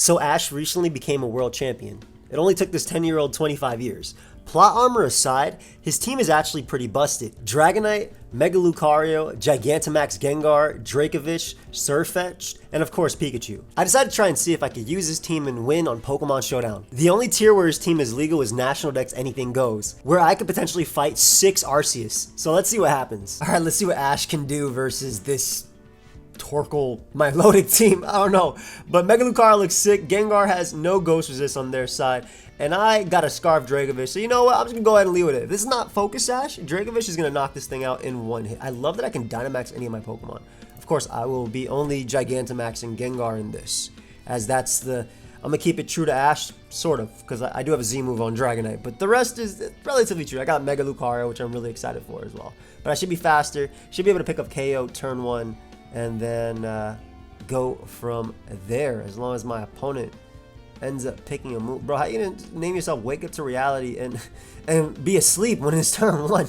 So Ash recently became a world champion. It only took this 10-year-old 25 years. Plot armor aside, his team is actually pretty busted. Dragonite, Mega Lucario, Gigantamax Gengar, Dracovish, Sirfetch'd, and of course Pikachu. I decided to try and see if I could use his team and win on Pokemon Showdown. The only tier where his team is legal is National Dex Anything Goes, where I could potentially fight 6 Arceus. So let's see what happens. Alright, let's see what Ash can do versus this Torkoal Milotic team. I don't know, but Mega Lucario looks sick. Gengar has no ghost resist on their side, and I got a Scarf Dracovish. So you know what? I'm just gonna go ahead and leave with it. If this is not Focus Sash, Dracovish is gonna knock this thing out in one hit. I love that I can Dynamax any of my Pokemon. Of course, I will be only Gigantamaxing Gengar in this, as that's the. I'm gonna keep it true to Ash, sort of, because I do have a Z move on Dragonite, but the rest is relatively true. I got Mega Lucario, which I'm really excited for as well. But I should be faster. Should be able to pick up KO turn 1. And then go from there, as long as my opponent ends up picking a move. Bro, how you gonna name yourself Wake Up to Reality and be asleep when it's turn 1?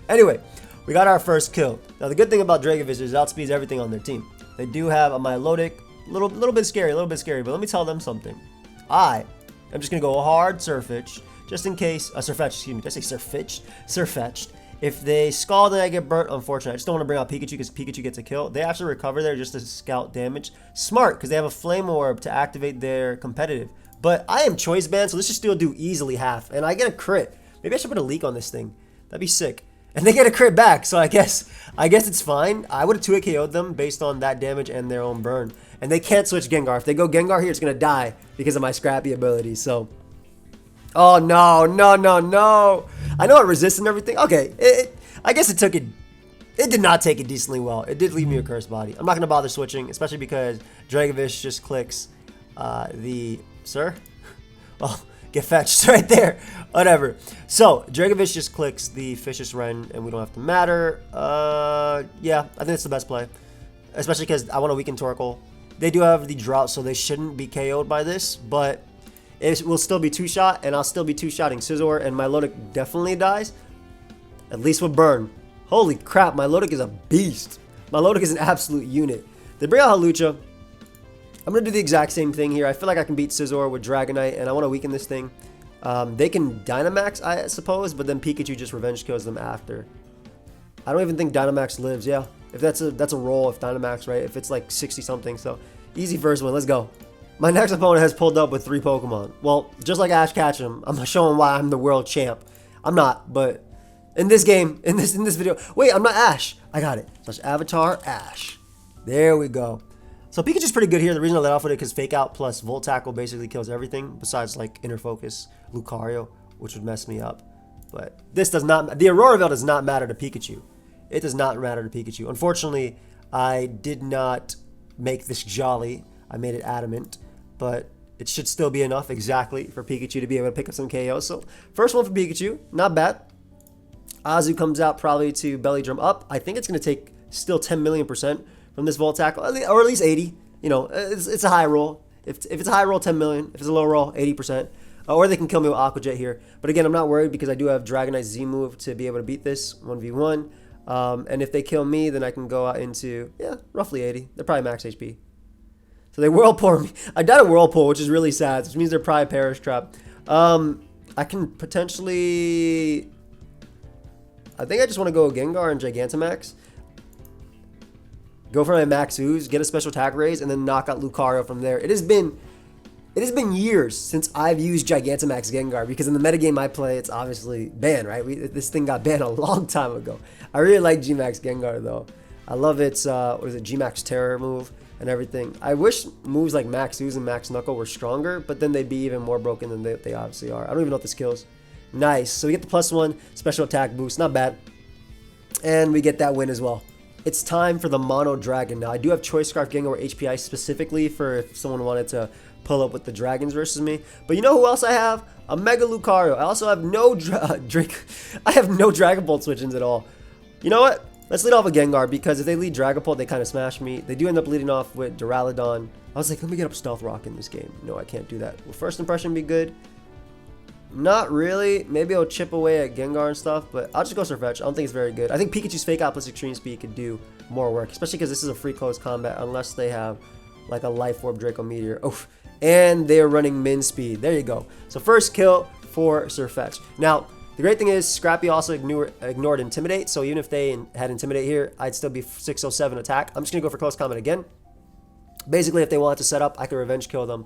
Anyway, we got our first kill. Now the good thing about Dracovish is it outspeeds everything on their team. They do have a Milotic, little bit scary, but let me tell them something. I'm just gonna go hard Sirfetch'd, just in case. Sirfetch'd, excuse me. Did I say Sirfetch'd? Sirfetch'd. If they scald and I get burnt, unfortunately. I just don't want to bring out Pikachu because Pikachu gets a kill. They actually recover there just to scout damage. Smart, because they have a Flame Orb to activate their competitive. But I am choice banned, so this should still do easily half. And I get a crit. Maybe I should put a leak on this thing. That'd be sick. And they get a crit back, so I guess it's fine. I would have 2-hit KO'd them based on that damage and their own burn. And they can't switch Gengar. If they go Gengar here, it's going to die because of my Scrappy ability, so... Oh, no. I know it resists and everything. Okay, I guess it took it. It did not take it decently well. It did leave me a cursed body. I'm not going to bother switching, especially because Dracovish just clicks Sir? Well, get fetched right there. Whatever. So, Dracovish just clicks the Fishious Wren, and we don't have to matter. Yeah, I think it's the best play. Especially because I want to weaken Torkoal. They do have the Drought, so they shouldn't be KO'd by this, but... it will still be 2-shot, and I'll still be 2-shotting Scizor, and Milotic definitely dies. At least with burn. Holy crap, Milotic is a beast. Milotic is an absolute unit. They bring out Hawlucha. I'm going to do the exact same thing here. I feel like I can beat Scizor with Dragonite, and I want to weaken this thing. They can Dynamax, I suppose, but then Pikachu just revenge kills them after. I don't even think Dynamax lives, yeah. If that's a roll, if Dynamax, right? If it's like 60-something, so easy first one. Let's go. My next opponent has pulled up with 3 Pokemon. Well, just like Ash Ketchum, I'm showing why I'm the world champ. I'm not, but in this game, in this video, wait, I'm not Ash. I got it. Slash Avatar Ash. There we go. So Pikachu's pretty good here. The reason I let off with it because Fake Out plus Volt Tackle basically kills everything besides like Inner Focus, Lucario, which would mess me up. But this does not. The Aurora Veil does not matter to Pikachu. It does not matter to Pikachu. Unfortunately, I did not make this Jolly. I made it Adamant. But it should still be enough exactly for Pikachu to be able to pick up some KOs. So first one for Pikachu, not bad. Azu comes out probably to Belly Drum up. I think it's going to take still 10 million% from this Volt Tackle, or at least 80. You know, it's a high roll. If it's a high roll, 10 million. If it's a low roll, 80%. Or they can kill me with Aqua Jet here. But again, I'm not worried because I do have Dragonite Z move to be able to beat this 1v1. And if they kill me, then I can go out into, yeah, roughly 80. They're probably max HP. So they Whirlpool me. I died a Whirlpool, which is really sad, which means they're probably Perish Trap. I can potentially... I think I just want to go Gengar and Gigantamax. Go for my Max Ooze, get a special attack raise, and then knock out Lucario from there. It has been years since I've used Gigantamax Gengar, because in the metagame I play, it's obviously banned, right? This thing got banned a long time ago. I really like G-Max Gengar, though. I love its, what is it, G-Max Terror move and everything. I wish moves like Max Ooze and Max Knuckle were stronger, but then they'd be even more broken than they obviously are. I don't even know what this kills. Nice. So we get the +1 special attack boost. Not bad. And we get that win as well. It's time for the Mono Dragon. Now, I do have Choice Scarf Gengar or HPI specifically for if someone wanted to pull up with the Dragons versus me. But you know who else I have? A Mega Lucario. I also have no I have no Dragon Bolt switch-ins at all. You know what? Let's lead off with Gengar, because if they lead Dragapult, they kind of smash me. They do end up leading off with Duraludon. I was like, let me get up Stealth Rock in this game. No, I can't do that. Will first impression be good? Not really. Maybe I'll chip away at Gengar and stuff, but I'll just go Sirfetch'd. I don't think it's very good. I think Pikachu's Fake Out plus Extreme Speed could do more work, especially because this is a free close combat unless they have like a Life Orb Draco Meteor. Oh, and they're running min speed. There you go. So first kill for Sirfetch'd. Now, the great thing is Scrappy also ignored Intimidate, so even if they had Intimidate here, I'd still be 607 attack. I'm just going to go for Close Combat again. Basically, if they wanted to set up, I could Revenge Kill them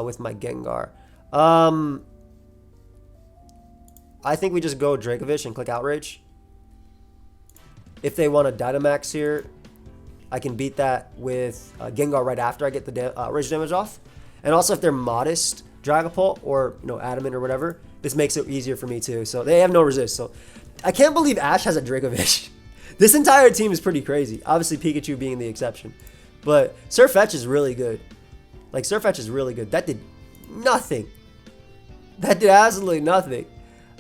with my Gengar. I think we just go Dracovish and click Outrage. If they want a Dynamax here, I can beat that with Gengar right after I get the Outrage damage off. And also, if they're Modest Dragapult or Adamant or whatever, this makes it easier for me too. So they have no resist. So I can't believe Ash has a Dracovish. This entire team is pretty crazy. Obviously, Pikachu being the exception. But Sirfetch'd is really good. Like, Sirfetch'd is really good. That did nothing. That did absolutely nothing.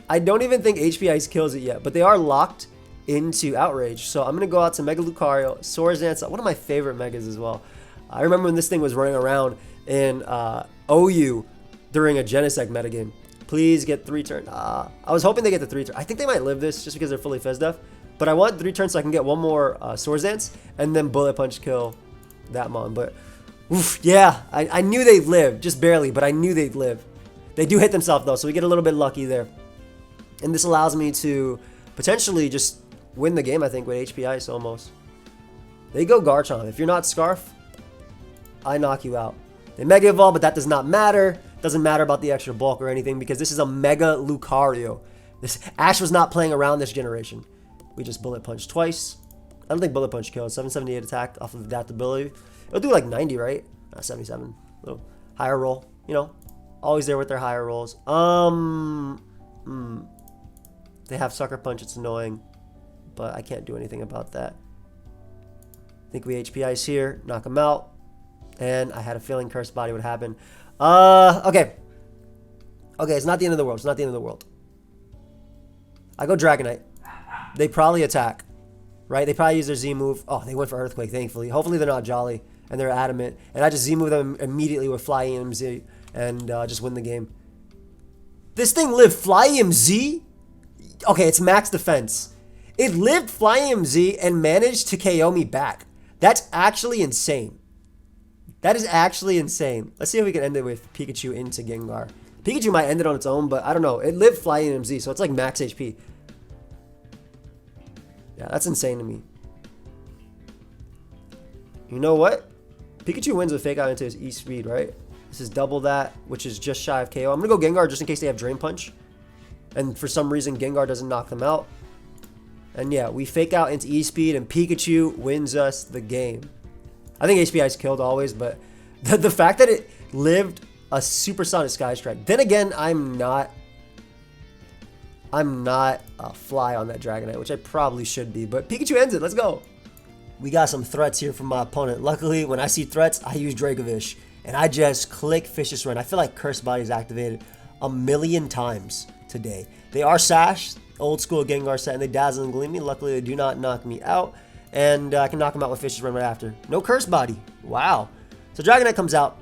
I don't even think HP Ice kills it yet, but they are locked into Outrage. So I'm going to go out to Mega Lucario, Swords Dance, one of my favorite Megas as well. I remember when this thing was running around in OU during a Genesect metagame. Please get 3 turns. I was hoping they get the 3 turns. I think they might live this just because they're fully Fezdeaf. But I want 3 turns so I can get one more Swords Dance and then Bullet Punch kill that Mon. But oof, yeah, I knew they'd live. Just barely, but I knew they'd live. They do hit themselves though, so we get a little bit lucky there. And this allows me to potentially just win the game, I think, with HP Ice almost. They go Garchomp. If you're not Scarf, I knock you out. They Mega Evolve, but that does not matter. Doesn't matter about the extra bulk or anything because this is a Mega Lucario. This Ash was not playing around this generation. We just Bullet Punch twice. I don't think Bullet Punch kills. 778 attack off of adaptability. It'll do like 90, right? 77. A little higher roll. Always there with their higher rolls. They have Sucker Punch. It's annoying, but I can't do anything about that. I think we HP Ice here. Knock them out. And I had a feeling Cursed Body would happen. Okay. Okay, it's not the end of the world. It's not the end of the world. I go Dragonite. They probably attack, right? They probably use their Z move. Oh, they went for Earthquake, thankfully. Hopefully they're not Jolly and they're Adamant. And I just Z move them immediately with Fly EMZ and just win the game. This thing lived Fly EMZ? Okay, it's max defense. It lived Fly EMZ and managed to KO me back. That's actually insane. That is actually insane. Let's see if we can end it with Pikachu into Gengar. Pikachu might end it on its own, but I don't know. It lived Fly EMZ, so it's like max HP. Yeah, that's insane to me. You know what? Pikachu wins with Fake Out into his E-Speed, right? This is double that, which is just shy of KO. I'm going to go Gengar just in case they have Drain Punch. And for some reason, Gengar doesn't knock them out. And yeah, we Fake Out into E-Speed, and Pikachu wins us the game. I think HP Ice killed always, but the fact that it lived a Supersonic Sky Strike. Then again, I'm not a fly on that Dragonite, which I probably should be. But Pikachu ends it. Let's go. We got some threats here from my opponent. Luckily, when I see threats, I use Dracovish. And I just click Vicious Run. I feel like Cursed Body is activated a million times today. They are Sash, old school Gengar set, and they Dazzle and Gleam me. Luckily, they do not knock me out. And I can knock them out with Vicious Run right after. No Cursed Body. Wow. So Dragonite comes out.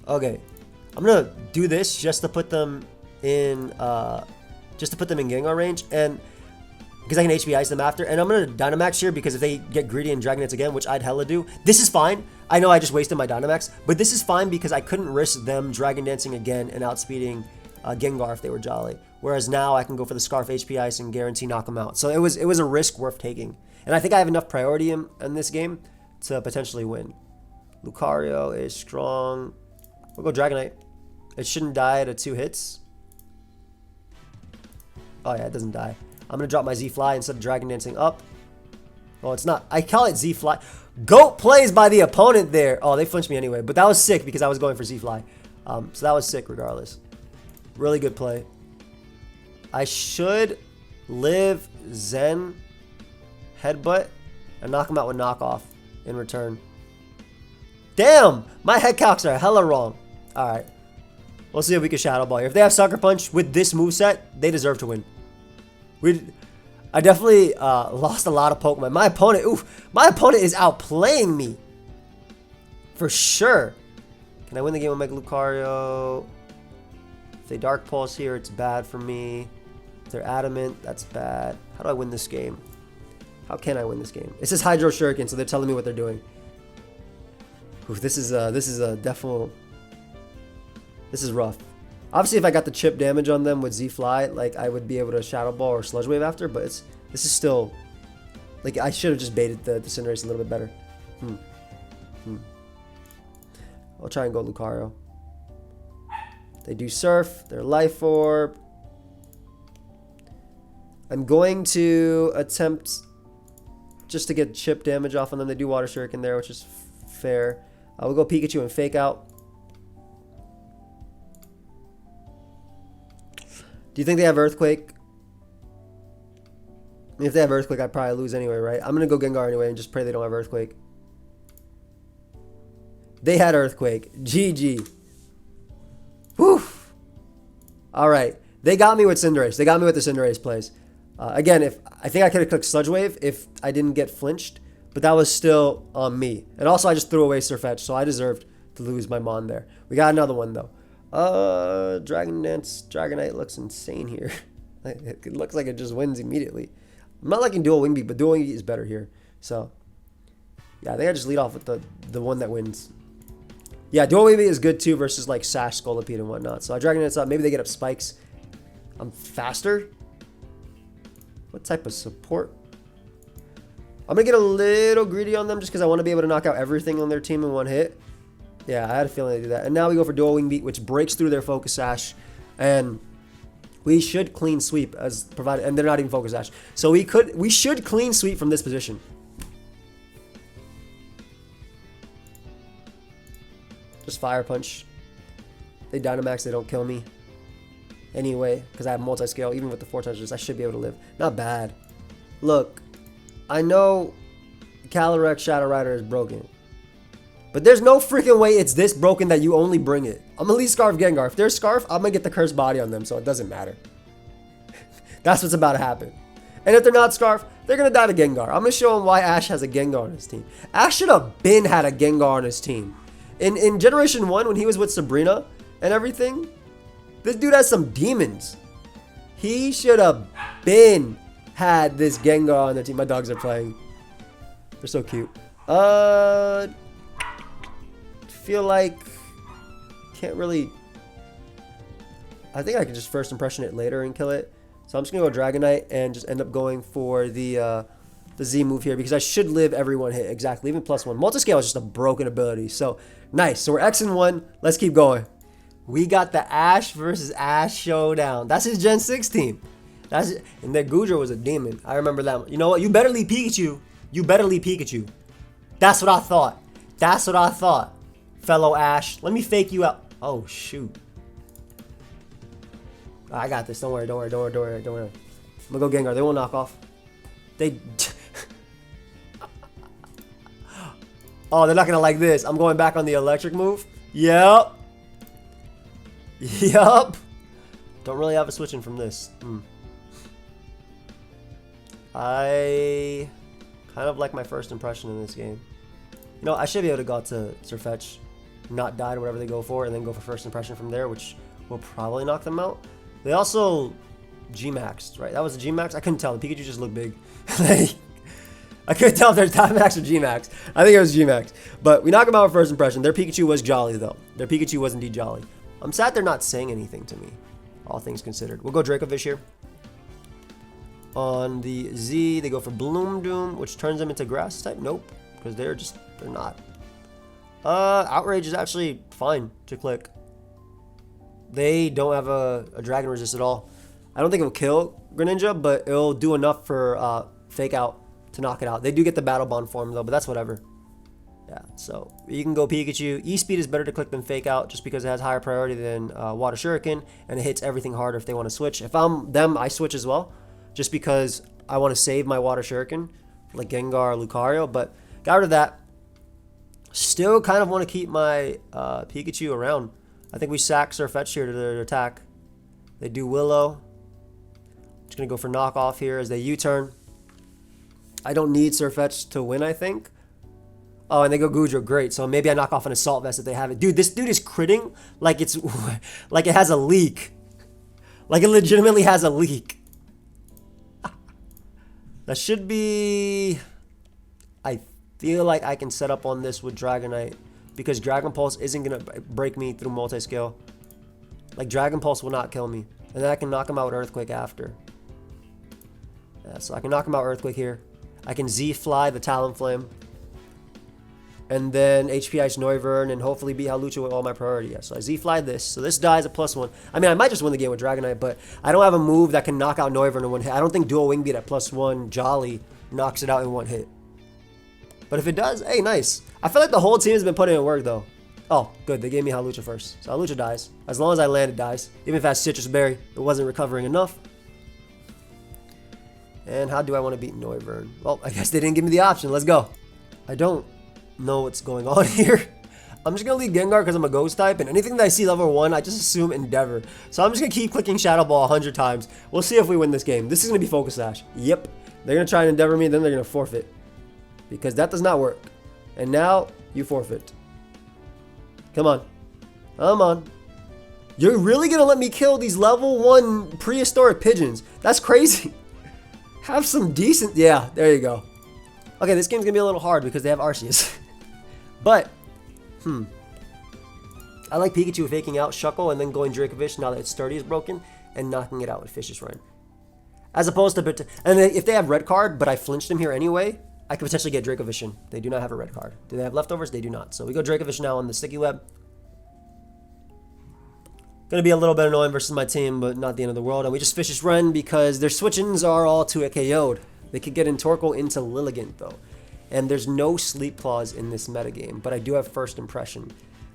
Okay. I'm gonna do this just to put them in Gengar range, and because I can HP Ice them after. And I'm gonna Dynamax here because if they get greedy and Dragonites again, which I'd hella do, this is fine. I know I just wasted my Dynamax, but this is fine because I couldn't risk them Dragon Dancing again and outspeeding Gengar if they were Jolly. Whereas now I can go for the Scarf HP Ice and guarantee knock them out. So it was a risk worth taking, and I think I have enough priority in this game to potentially win. Lucario is strong. We'll go Dragonite. It shouldn't die to 2 hits. Oh yeah, it doesn't die. I'm going to drop my Z-Fly instead of Dragon Dancing up. Oh, it's not. I call it Z-Fly. Goat plays by the opponent there. Oh, they flinched me anyway. But that was sick because I was going for Z-Fly. So that was sick regardless. Really good play. I should live Zen Headbutt and knock him out with Knockoff in return. Damn! My head calcs are hella wrong. Alright. We'll see if we can Shadow Ball here. If they have Sucker Punch with this moveset, they deserve to win. I definitely lost a lot of Pokemon. My opponent is outplaying me. For sure. Can I win the game with Mega Lucario? If they Dark Pulse here, it's bad for me. If they're Adamant, that's bad. How do I win this game? How can I win this game? It says Hydro Shuriken, so they're telling me what they're doing. Oof, this is a definite. This is rough. Obviously, if I got the chip damage on them with Z-Fly, like I would be able to Shadow Ball or Sludge Wave after. But this is still like I should have just baited the Cinderace a little bit better. I'll try and go Lucario. They do Surf. Their Life Orb. I'm going to attempt just to get chip damage off on them. They do Water Shuriken there, which is fair. We'll go Pikachu and Fake Out. Do you think they have Earthquake? I mean, if they have Earthquake, I'd probably lose anyway, right? I'm going to go Gengar anyway and just pray they don't have Earthquake. They had Earthquake. GG. Whew. All right. They got me with Cinderace. They got me with the Cinderace plays. Again, I think I could have clicked Sludge Wave if I didn't get flinched, but that was still on me. And also, I just threw away Surfetch, so I deserved to lose my Mon there. We got another one, though. Dragonite looks insane here. It looks like it just wins immediately. I'm not liking Dual Wing Beat, but Dual Wing Beat is better here. So, yeah, I think I just lead off with the one that wins. Yeah, Dual Wing Beat is good too versus like Sash, Scolipede, and whatnot. So I Dragonite's up. Maybe they get up Spikes. I'm faster. What type of support? I'm going to get a little greedy on them just because I want to be able to knock out everything on their team in one hit. Yeah, I had a feeling they do that. And now we go for Dual Wing Beat, which breaks through their Focus Sash. And we should clean sweep as provided. And they're not even Focus Sash. So we should clean sweep from this position. Just Fire Punch. They Dynamax, they don't kill me. Anyway, because I have multi-scale, even with the 4 touches, I should be able to live. Not bad. Look, I know Calyrex Shadow Rider is broken. But there's no freaking way it's this broken that you only bring it. I'm going to leave Scarf Gengar. If there's Scarf, I'm going to get the Cursed Body on them, so it doesn't matter. That's what's about to happen. And if they're not Scarf, they're going to die to Gengar. I'm going to show them why Ash has a Gengar on his team. Ash should have been had a Gengar on his team. In Generation 1, when he was with Sabrina and everything, this dude has some demons. He should have been had this Gengar on their team. My dogs are playing. They're so cute. Feel like can't really. I think I can just first impression it later and kill it. So I'm just gonna go Dragonite and just end up going for the Z move here because I should live every one hit exactly. Even +1. Multiscale is just a broken ability. So nice. So we're X1. Let's keep going. We got the Ash versus Ash showdown. That's his Gen 6 team. And their Goodra was a demon. I remember that. You know what? You better leave Pikachu. You better leave Pikachu. That's what I thought. That's what I thought. Fellow Ash. Let me fake you out. Oh, shoot. I got this. Don't worry. Don't worry. Don't worry. Don't worry. Don't worry. I'm going to go Gengar. They won't knock off. They... Oh, they're not going to like this. I'm going back on the electric move. Yep. Yup. Don't really have a switching from this. I kind of like my first impression in this game. You know, I should be able to go out to Surfetch, not die to whatever they go for, and then go for first impression from there, which will probably knock them out. They also G-Maxed, right? That was a G-Max? I couldn't tell. The Pikachu just looked big. I couldn't tell if there's Dynamax or G-Max. I think it was G-Max. But we knock them out with first impression. Their Pikachu was jolly, though. Their Pikachu was indeed jolly. I'm sad they're not saying anything to me, all things considered. We'll go Dracovish here. On the Z, they go for Bloom Doom, which turns them into grass type. Nope, because they're not. Outrage is actually fine to click. They don't have a Dragon Resist at all. I don't think it'll kill Greninja, but it'll do enough for Fake Out to knock it out. They do get the Battle Bond form, though, but that's whatever. Yeah, so you can go Pikachu. E-Speed is better to click than Fake Out just because it has higher priority than Water Shuriken, and it hits everything harder if they want to switch. If I'm them, I switch as well, just because I want to save my Water Shuriken, like Gengar, Lucario, but got rid of that. Still kind of want to keep my Pikachu around. I think we sack Surfetch here to their attack. They do Willow. Just going to go for knockoff here as they U-turn. I don't need Surfetch to win, I think. Oh, and they go Goodra. Great. So maybe I knock off an Assault Vest if they have it. Dude, this dude is critting like it's like it has a leak. Like it legitimately has a leak. That should be... I feel like I can set up on this with Dragonite because Dragon Pulse isn't going to break me through multi-scale. Like, Dragon Pulse will not kill me. And then I can knock him out with Earthquake after. Yeah, so I can knock him out Earthquake here. I can Z-Fly the Talonflame. And then HP Ice Noivern and hopefully beat Hawlucha with all my priority. Yeah, so I Z-Fly this. So this dies a +1. I mean, I might just win the game with Dragonite, but I don't have a move that can knock out Noivern in one hit. I don't think Dual Wing Beat at +1 Jolly knocks it out in one hit. But if it does, hey, nice. I feel like the whole team has been putting in work, though. Oh, good. They gave me Hawlucha first. So Hawlucha dies. As long as I land, it dies. Even if it has Citrus Berry, it wasn't recovering enough. And how do I want to beat Noivern? Well, I guess they didn't give me the option. Let's go. I don't know what's going on here. I'm just going to leave Gengar because I'm a Ghost type. And anything that I see level 1, I just assume Endeavor. So I'm just going to keep clicking Shadow Ball 100 times. We'll see if we win this game. This is going to be Focus Sash. Yep. They're going to try and Endeavor me, then they're going to forfeit. Because that does not work. And now, you forfeit. Come on. Come on. You're really going to let me kill these level 1 prehistoric pigeons? That's crazy. Have some decent... Yeah, there you go. Okay, this game's going to be a little hard because they have Arceus. But, I like Pikachu faking out Shuckle and then going Dracovish now that its sturdy is broken and knocking it out with Fish's Run. As opposed to... And if they have red card, but I flinched him here anyway, I could potentially get Dracovish in. They do not have a red card. Do they have leftovers? They do not. So we go Dracovish now on the Sticky Web. Going to be a little bit annoying versus my team, but not the end of the world. And we just Fish's Run because their switch-ins are all to a KO'd. They could get in Torkoal into Lilligant, though. And there's no Sleep Claws in this metagame, but I do have First Impression.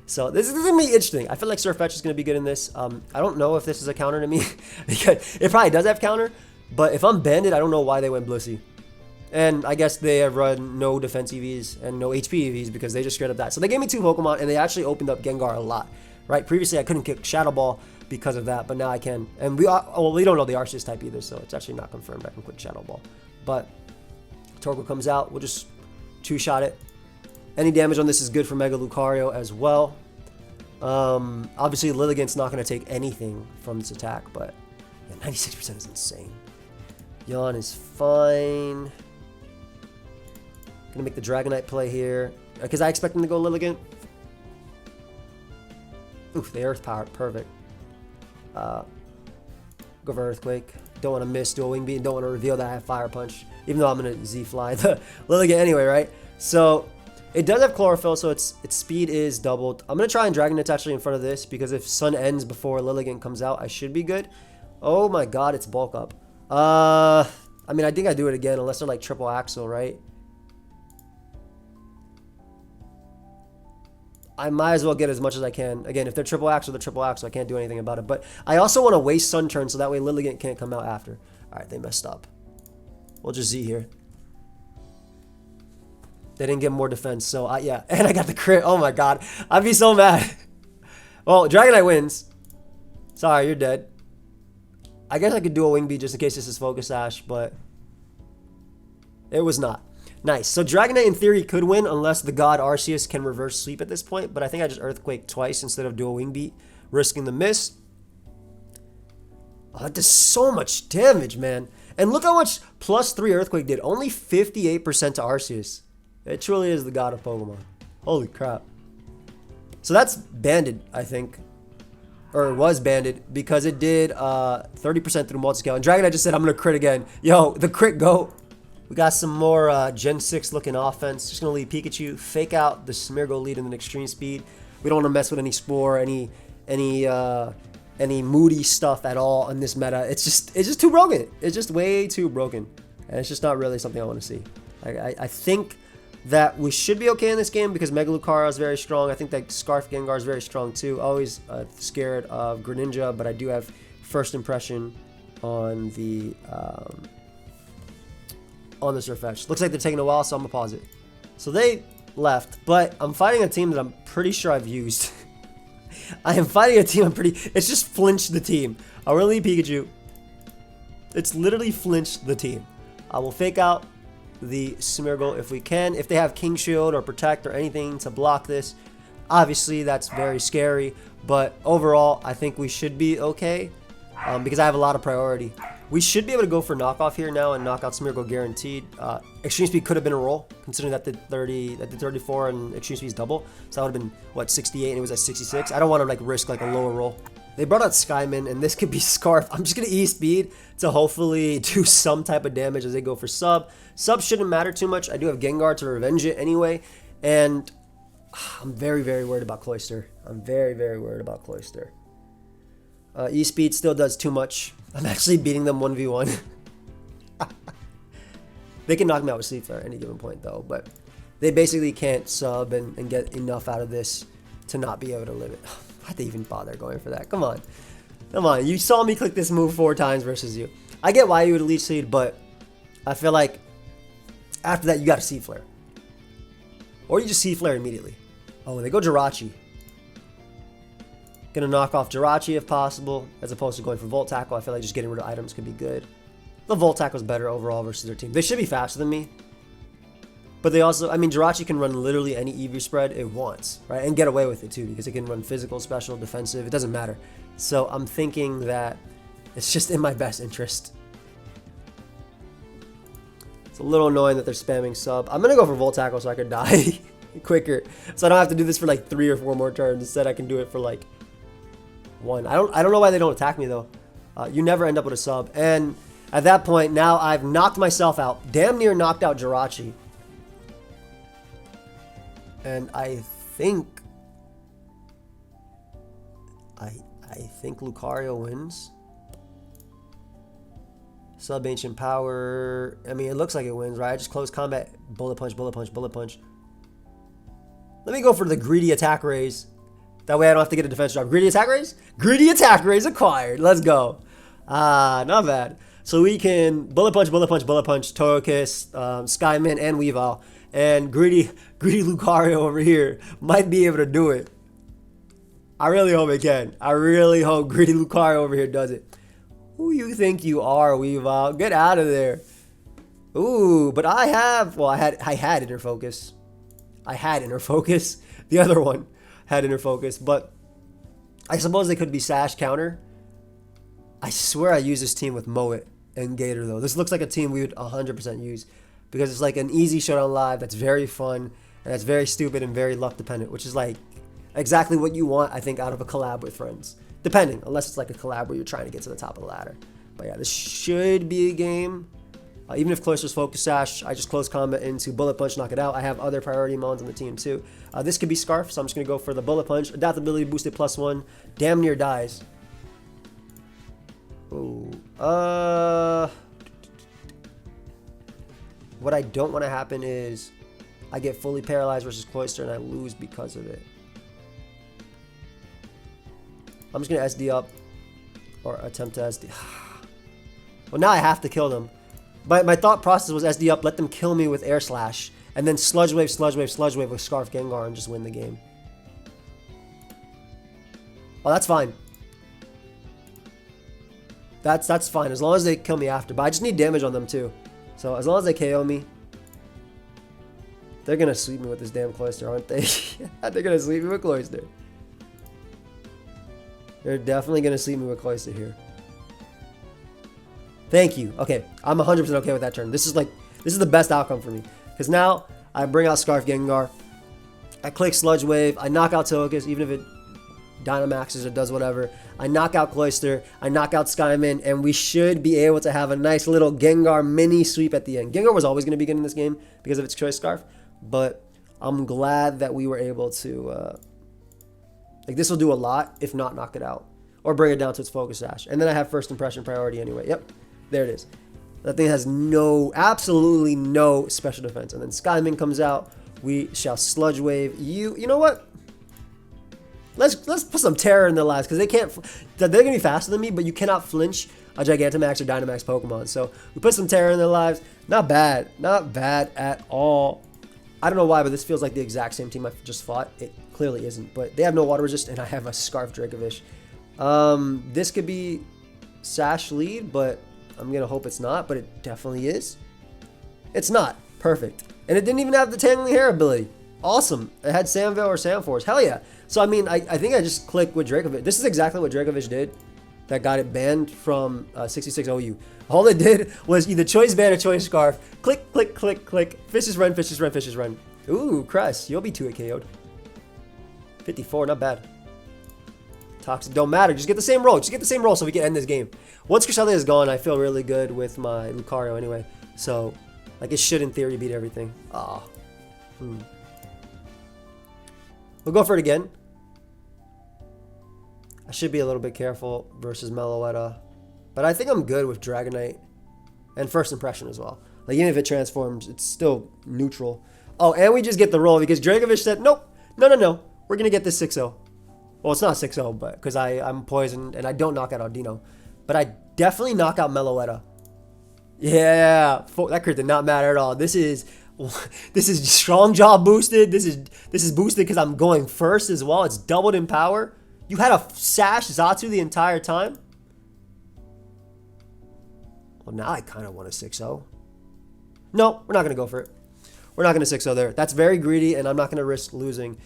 So this is going to be interesting. I feel like Surfetch is going to be good in this. I don't know if this is a counter to me. Because it probably does have counter, but if I'm banded, I don't know why they went Blissey. And I guess they have run no defense EVs and no HP EVs because they just straight up that. So they gave me 2 Pokemon, and they actually opened up Gengar a lot. Right? Previously, I couldn't kick Shadow Ball because of that, but now I can. And we don't know the Arceus type either, so it's actually not confirmed I can quick Shadow Ball. But Torkoal comes out. We'll just 2-shot it. Any damage on this is good for Mega Lucario as well. Obviously, Lilligant's not going to take anything from this attack, but yeah, 96% is insane. Yawn is fine. Gonna make the Dragonite play here because I expect him to go Lilligant. Oof, the Earth Power, perfect. Go for Earthquake. Don't want to miss Dual Wing Beat and don't want to reveal that I have Fire Punch, even though I'm gonna Z-Fly the Lilligant anyway, right? So it does have Chlorophyll, so its speed is doubled. I'm gonna try and Dragonite actually in front of this because if Sun ends before Lilligant comes out, I should be good. Oh my God, it's Bulk Up. I mean, I think I do it again unless they're like triple axle, right? I might as well get as much as I can. Again, if they're triple axle, they're triple axle. I can't do anything about it. But I also want to waste Sun Turn so that way Lilligant can't come out after. All right, they messed up. We'll just Z here. They didn't get more defense, so yeah. And I got the crit. Oh my God, I'd be so mad. Well, Dragonite wins. Sorry, you're dead. I guess I could do a Wing Beat just in case this is Focus Sash, but it was not. Nice. So Dragonite in theory could win unless the God Arceus can reverse sweep at this point, but I think I just Earthquake twice instead of Dual Wing Beat, risking the miss. Oh, that does so much damage, man. And look how much +3 Earthquake did. Only 58% to Arceus. It truly is the God of Pokemon. Holy crap. So that's banded, I think. Or was banded because it did 30% through multi-scale. And Dragonite just said, I'm going to crit again. Yo, the crit goat. We got some more Gen 6 looking offense. Just going to leave Pikachu, fake out the Smeargle lead in an extreme speed. We don't want to mess with any Spore, any moody stuff at all in this meta. It's just too broken. It's just way too broken. And it's just not really something I want to see. I think that we should be okay in this game because Mega Lucario is very strong. I think that Scarf Gengar is very strong too. Always scared of Greninja, but I do have First Impression on the Surfetch. Looks like they're taking a while, so I'm gonna pause it. So they left, but I'm fighting a team that I'm pretty sure I've used. I am fighting a team it's just flinched the team. I'll really leave Pikachu. It's literally flinched the team. I will fake out the Smeargle if we can. If they have King Shield or Protect or anything to block this, obviously that's very scary. But overall, I think we should be okay because I have a lot of priority. We should be able to go for knockoff here now and knock out Smeargle guaranteed. Extreme Speed could have been a roll, considering that did 34 and Extreme Speed's double. So that would have been, what, 68 and it was at 66. I don't want to like risk like a lower roll. They brought out Shaymin, and this could be Scarf. I'm just going to E-Speed to hopefully do some type of damage as they go for Sub. Sub shouldn't matter too much. I do have Gengar to revenge it anyway. And I'm very, very worried about Cloyster. I'm very, very worried about Cloyster. E-Speed still does too much. I'm actually beating them 1v1. They can knock me out with Sleep Flare at any given point, though. But they basically can't sub and get enough out of this to not be able to live it. Why'd they even bother going for that? Come on. Come on. You saw me click this move 4 times versus you. I get why you would Leech Seed, but I feel like after that, you got to Seed Flare. Or you just Seed Flare immediately. Oh, they go Jirachi. Gonna knock off Jirachi if possible, as opposed to going for Volt Tackle. I feel like just getting rid of items could be good. The Volt Tackle is better overall versus their team. They should be faster than me. But they also, I mean, Jirachi can run literally any EV spread it wants, right? And get away with it too, because it can run physical, special, defensive. It doesn't matter. So I'm thinking that it's just in my best interest. It's a little annoying that they're spamming sub. I'm gonna go for Volt Tackle so I could die quicker. So I don't have to do this for like 3 or 4 more turns. Instead, I can do it for like 1. I don't know why they don't attack me though. You never end up with a sub. And at that point, now I've knocked myself out. Damn near knocked out Jirachi. And I think Lucario wins. Sub Ancient Power. I mean, it looks like it wins, right? I just close combat. Bullet Punch, Bullet Punch, Bullet Punch. Let me go for the Greedy Attack Raise. That way I don't have to get a defense drop. Greedy Attack Raise? Greedy Attack Raise acquired. Let's go. Not bad. So we can Bullet Punch, Bullet Punch, Bullet Punch, Togekiss, Shaymin, and Weavile. And greedy Lucario over here might be able to do it. I really hope it can. I really hope greedy Lucario over here does it. Who you think you are, Weavile? Get out of there. Ooh, but I have, well, I had Inner Focus. I had Inner Focus. The other one had Inner Focus, but I suppose they could be Sash counter. I swear I use this team with Moet and Gator though. This looks like a team we would 100% use. Because it's like an easy showdown live that's very fun and that's very stupid and very luck dependent, which is like exactly what you want, I think, out of a collab with friends. Depending, unless it's like a collab where you're trying to get to the top of the ladder. But yeah, this should be a game. Even if Cloyster's Focus Sash, I just close combat into Bullet Punch, knock it out. I have other priority mons on the team too. This could be Scarf, so I'm just going to go for the Bullet Punch. Adaptability boosted +1. Damn near dies. Ooh. What I don't want to happen is I get fully paralyzed versus Cloyster and I lose because of it. I'm just going to SD up or attempt to SD. Well, now I have to kill them. But my thought process was SD up, let them kill me with Air Slash, and then Sludge Wave, Sludge Wave, Sludge Wave with Scarf Gengar and just win the game. Oh, that's fine. That's fine as long as they kill me after. But I just need damage on them too. So as long as they KO me, they're gonna sweep me with this damn Cloyster, aren't they? They're gonna sweep me with Cloyster. They're definitely gonna sweep me with Cloyster here. Thank you. Okay, I'm 100% okay with that turn. This is the best outcome for me. Because now I bring out Scarf Gengar, I click Sludge Wave, I knock out Togekiss, even if it Dynamaxes or does whatever. I knock out Cloyster, I knock out Shaymin, and we should be able to have a nice little Gengar mini sweep at the end. Gengar was always going to be good in this game because of its Choice Scarf, but I'm glad that we were able to, like, this will do a lot, if not knock it out, or bring it down to its Focus Sash. And then I have First Impression priority anyway. Yep, there it is. That thing has absolutely no special defense. And then Shaymin comes out, we shall Sludge Wave you. You know what? Let's put some terror in their lives because they're gonna be faster than me, but you cannot flinch a Gigantamax or Dynamax Pokemon. So we put some terror in their lives. Not bad at all. I don't know why, but this feels like the exact same team I just fought. It clearly isn't, but they have no water resist, and I have a Scarf Dracovish. This could be Sash lead, but I'm gonna hope it's not. But it definitely is. It's not perfect, and it didn't even have the Tangling Hair ability. Awesome. It had Sandvale or Sandforce. Hell yeah. So, I mean, I think I just clicked with Dracovish. This is exactly what Dracovish did. that got it banned from 66 OU. All it did was either choice ban or choice scarf. Click, click, click, click. Fishes run, fishes run, fishes run. Ooh, Crest, you'll be 2-hit KO'd. 54, not bad. Toxic, don't matter. Just get the same roll. Just get the same roll so we can end this game. Once Cresselia is gone, I feel really good with my Lucario anyway. So, like, it should, in theory, beat everything. Ah. We'll go for it again. I should be a little bit careful versus Meloetta. But I think I'm good with Dragonite. And First Impression as well. Like, even if it transforms, it's still neutral. Oh, and we just get the roll because Dracovish said, nope, no. We're going to get this 6-0. Well, it's not 6-0, but because I'm poisoned and I don't knock out Audino. But I definitely knock out Meloetta. Yeah, that crit did not matter at all. This is strong jaw boosted. This is boosted because I'm going first as well. It's doubled in power. You had a sash Zatu the entire time. Well, now I kind of want a 6-0. No, we're not going to go for it. We're not going to 6-0 there. That's very greedy, and I'm not going to risk losing.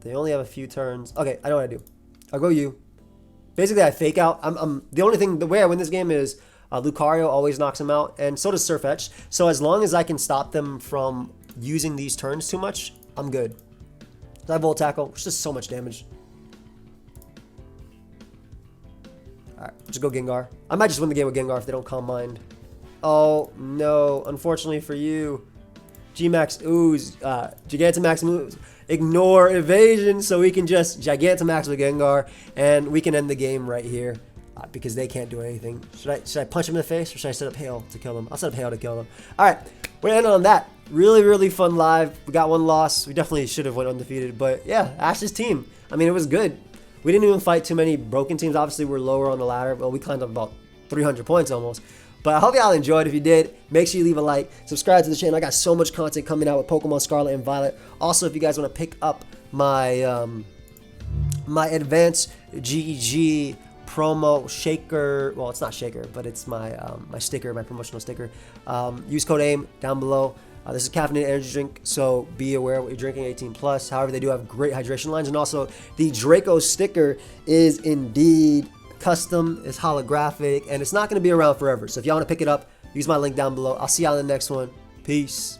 They only have a few turns. Okay, I know what I do. I'll go you. Basically, I fake out. The way I win this game is Lucario always knocks him out, and so does Surfetch. So as long as I can stop them from using these turns too much, I'm good. I Volt Tackle, which does so much damage. Alright, just go Gengar. I might just win the game with Gengar if they don't Calm Mind. Oh, no. Unfortunately for you. G-Max Ooze, Gigantamax moves. Ignore evasion, so we can just Gigantamax with Gengar, and we can end the game right here because they can't do anything. Should I punch him in the face, or should I set up Hail to kill him? I'll set up Hail to kill him. All right, we're gonna end on that. Really, really fun live. We got one loss. We definitely should have went undefeated, but yeah, Ash's team. I mean, it was good. We didn't even fight too many broken teams. Obviously, we're lower on the ladder. Well, we climbed up about 300 points almost. But I hope y'all enjoyed. If you did, make sure you leave a like. Subscribe to the channel. I got so much content coming out with Pokemon Scarlet and Violet. Also, if you guys want to pick up my my advanced GEG promo shaker, well, it's not shaker, but it's my my sticker, my promotional sticker. Use code AIM down below. This is caffeinated energy drink, so be aware what you're drinking, 18+. However, they do have great hydration lines, and also the Draco sticker is indeed custom, is holographic, and it's not going to be around forever. So if y'all want to pick it up, use my link down below. I'll see y'all in the next one. Peace.